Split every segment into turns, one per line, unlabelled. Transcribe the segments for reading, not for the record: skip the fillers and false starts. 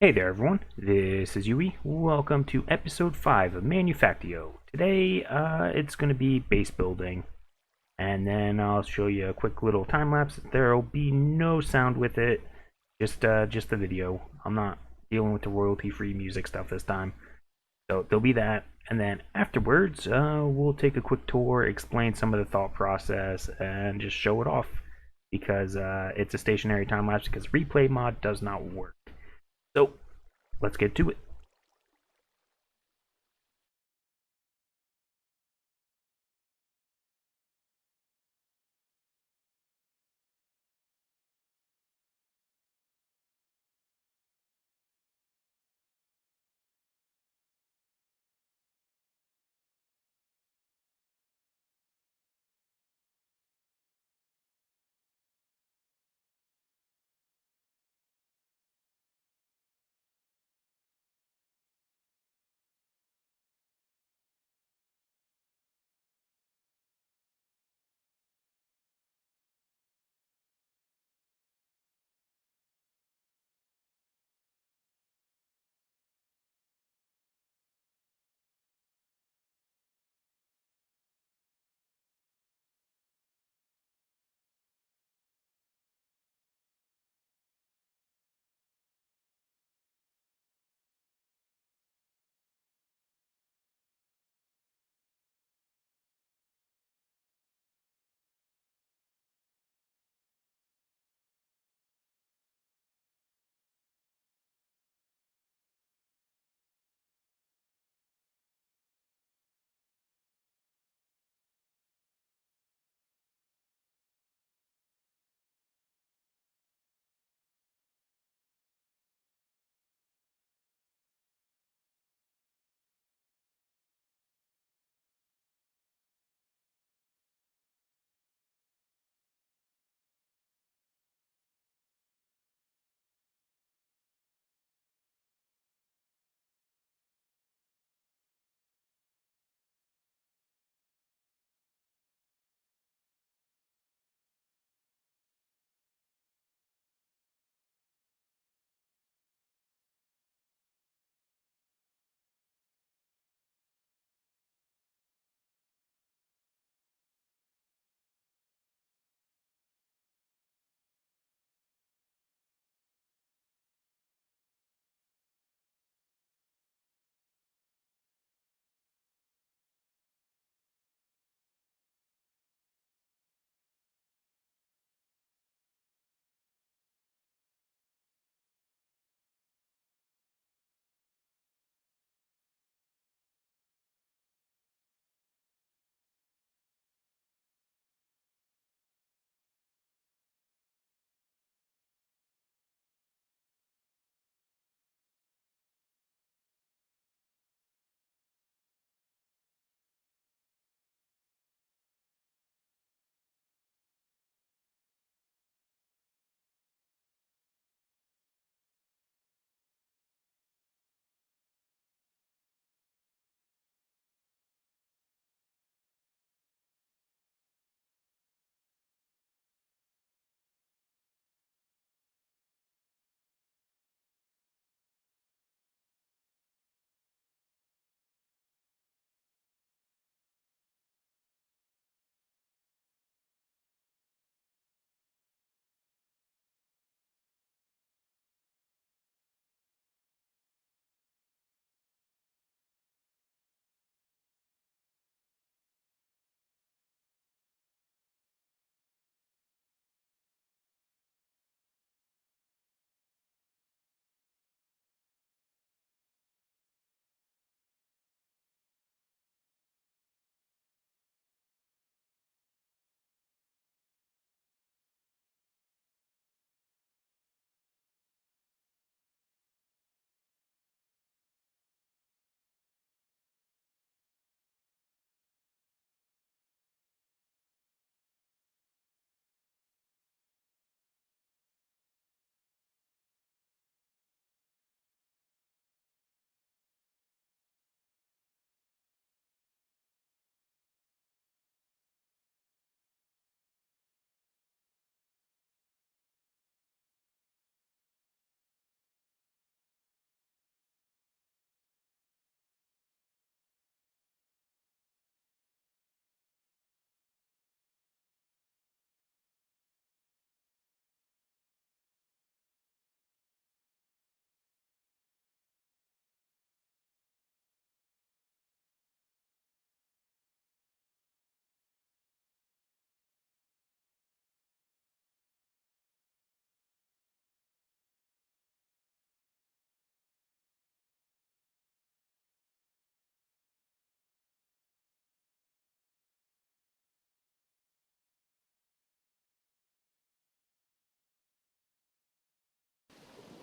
Hey there, everyone. This is Yui. Welcome to episode 5 of Manufactio. Today, it's going to be base building, and then I'll show you a quick little time lapse. There'll be no sound with it, just the video. I'm not dealing with the royalty-free music stuff this time, so there'll be that. And then afterwards, we'll take a quick tour, explain some of the thought process, and just show it off because it's a stationary time lapse because replay mod does not work. So let's get to it.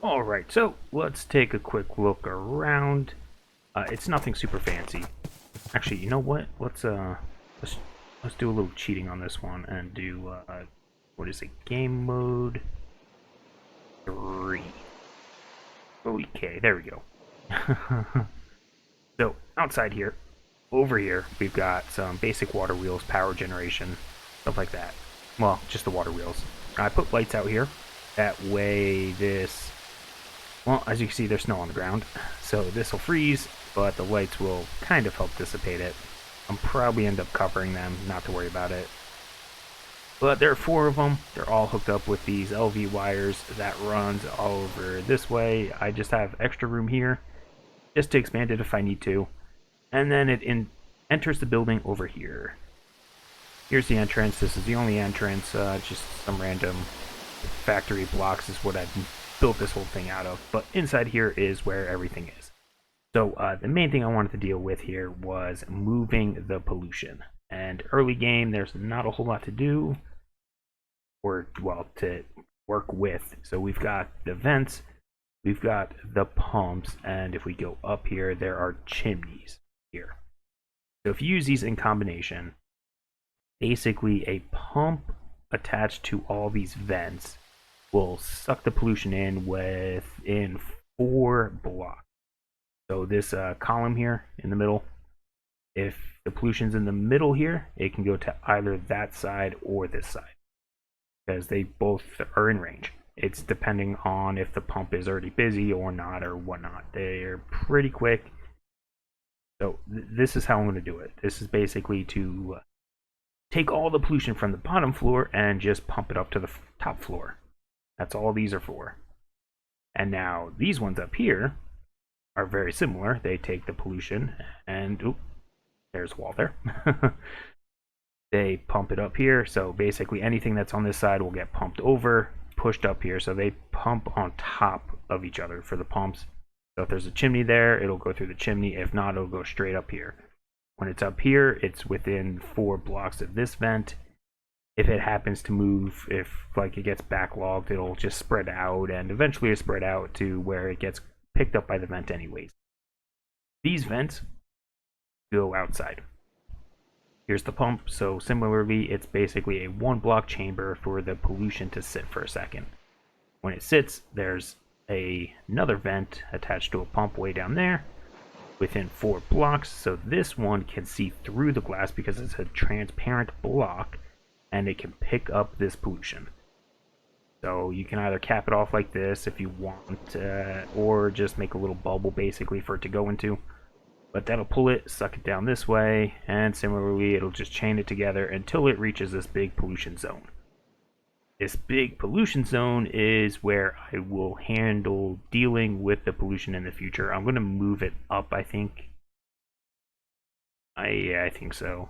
Alright, so let's take a quick look around. It's nothing super fancy. Actually, you know what? Let's let's do a little cheating on this one and do what is it? Game mode 3. Okay, there we go. So outside here, over here, we've got some basic water wheels, power generation, stuff like that. Well, just the water wheels. I put lights out here. That way this, well, as you can see, there's snow on the ground. So this will freeze, but the lights will kind of help dissipate it. I'll probably end up covering them, not to worry about it. But there are 4 of them. They're all hooked up with these LV wires that runs all over this way. I just have extra room here just to expand it if I need to. And then it enters the building over here. Here's the entrance. This is the only entrance. Just some random factory blocks is what I've built this whole thing out of. But inside here is where everything is. So the main thing I wanted to deal with here was moving the pollution. And early game, there's not a whole lot to do, or, well, to work with. So we've got the vents, we've got the pumps, and if we go up here, there are chimneys here. So if you use these in combination, basically a pump attached to all these vents will suck the pollution in within 4 blocks. So this column here in the middle, if the pollution's in the middle here, it can go to either that side or this side, because they both are in range. It's depending on if the pump is already busy or not or whatnot. They're pretty quick. So this is how I'm going to do it. This is basically to take all the pollution from the bottom floor and just pump it up to the top floor. That's all these are for. And now these ones up here are very similar. They take the pollution and, oop, there's a wall there. They pump it up here, so basically anything that's on this side will get pumped over, pushed up here, so they pump on top of each other for the pumps. So if there's a chimney there, it'll go through the chimney. If not, it'll go straight up here. When it's up here, it's within 4 blocks of this vent. If it happens to move, if like it gets backlogged, it'll just spread out, and eventually it'll spread out to where it gets picked up by the vent anyways. These vents go outside. Here's the pump, so similarly, it's basically a 1 block chamber for the pollution to sit for a second. When it sits, there's another vent attached to a pump way down there within 4 blocks, so this one can see through the glass because it's a transparent block and it can pick up this pollution. So you can either cap it off like this if you want, or just make a little bubble basically for it to go into. But that'll pull it, suck it down this way, and similarly it'll just chain it together until it reaches this big pollution zone. This big pollution zone is where I will handle dealing with the pollution in the future. I'm going to move it up, I think. Yeah, I think so.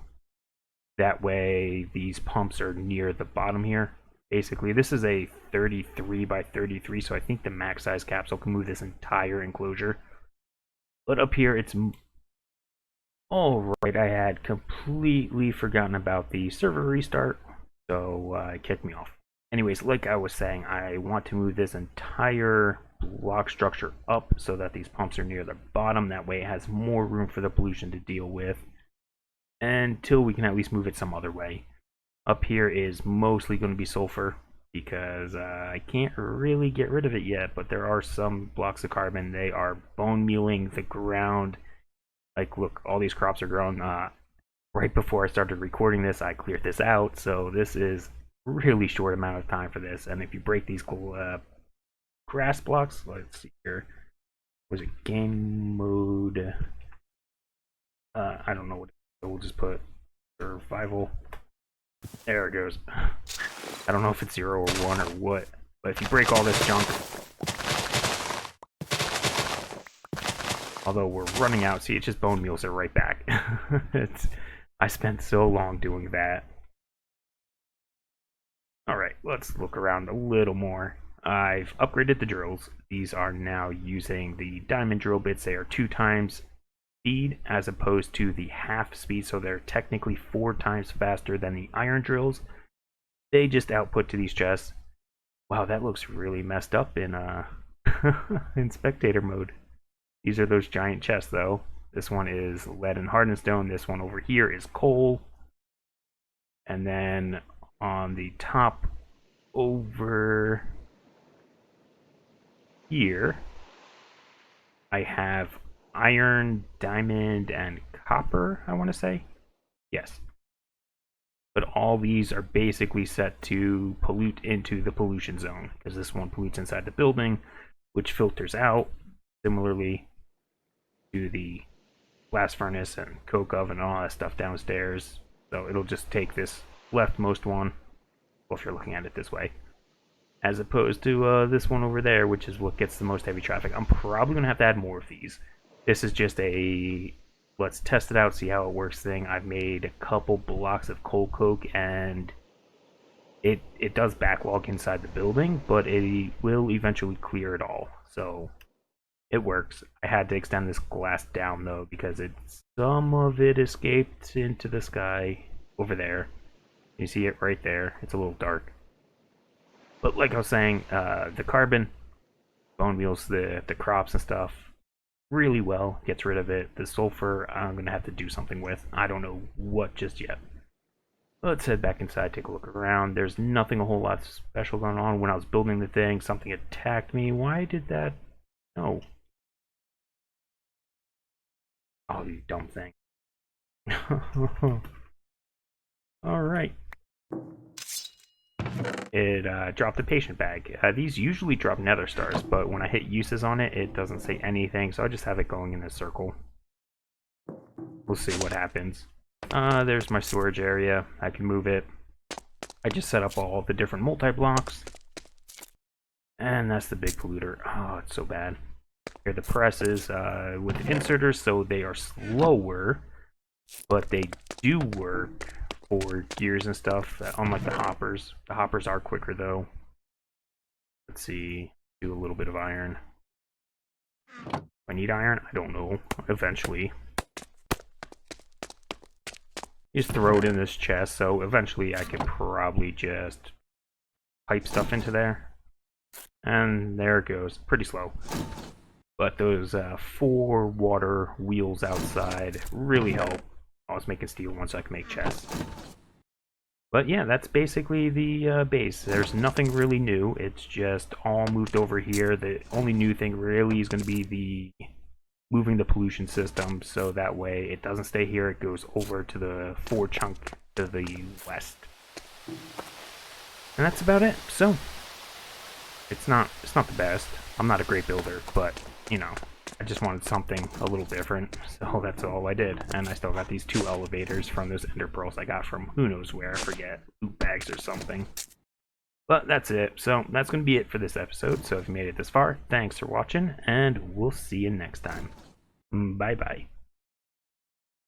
That way these pumps are near the bottom here. Basically, this is a 33 by 33, so I think the max size capsule can move this entire enclosure. But up here, it's... Alright, I had completely forgotten about the server restart, so it kicked me off. Anyways, like I was saying, I want to move this entire block structure up so that these pumps are near the bottom. That way it has more room for the pollution to deal with, until we can at least move it some other way. Up here is mostly going to be sulfur, because I can't really get rid of it yet, but there are some blocks of carbon. They are bone mealing the ground. Like, look, all these crops are grown. Right before I started recording this, I cleared this out, so this is a really short amount of time for this. And if you break these grass blocks, let's see here, was it game mode? I don't know what, we'll just put survival. There it goes. I don't know if it's 0 or 1 or what, but if you break all this junk, although we're running out, see, it just bone meals it right back. I spent so long doing that. Alright, let's look around a little more. I've upgraded the drills. These are now using the diamond drill bits. They are 2 times speed as opposed to the half speed, so they're technically 4 times faster than the iron drills. They just output to these chests. Wow, that looks really messed up in in spectator mode. These are those giant chests, though. This one is lead and hardened stone. This one over here is coal. And then on the top over here, I have iron, diamond, and copper, I want to say. Yes. But all these are basically set to pollute into the pollution zone, because this one pollutes inside the building, which filters out, similarly to the blast furnace and coke oven and all that stuff downstairs. So it'll just take this leftmost one, well, if you're looking at it this way, as opposed to this one over there, which is what gets the most heavy traffic. I'm probably going to have to add more of these. This is just a let's test it out, see how it works thing. I've made a couple blocks of coal coke, and it does backlog inside the building, but it will eventually clear it all. So it works. I had to extend this glass down, though, because some of it escaped into the sky over there. You see it right there. It's a little dark. But like I was saying, the carbon, bone meals, the crops and stuff, really well. Gets rid of it. The sulfur, I'm going to have to do something with. I don't know what just yet. Let's head back inside, take a look around. There's nothing a whole lot special going on. When I was building the thing, something attacked me. Why did that? No. Oh, you dumb thing. Alright. It dropped a patient bag. These usually drop nether stars, but when I hit uses on it, it doesn't say anything, so I just have it going in a circle. We'll see what happens. There's my storage area. I can move it. I just set up all the different multi-blocks. And that's the big polluter. Oh, it's so bad. Here are the presses with inserters, so they are slower, but they do work for gears and stuff, unlike the hoppers. The hoppers are quicker, though. Let's see. Do a little bit of iron. Do I need iron? I don't know. Eventually. Just throw it in this chest, so eventually I could probably just pipe stuff into there. And there it goes. Pretty slow. But those 4 water wheels outside really help. I was making steel ones so I can make chests. But yeah, that's basically the base. There's nothing really new. It's just all moved over here. The only new thing really is going to be the moving the pollution system, so that way it doesn't stay here. It goes over to the 4 chunk to the west. And that's about it. So it's not the best. I'm not a great builder, but you know, I just wanted something a little different, so that's all I did. And I still got these 2 elevators from those ender pearls I got from who knows where, I forget, loot bags or something. But that's it. So that's going to be it for this episode. So if you made it this far, thanks for watching, and we'll see you next time. Bye bye.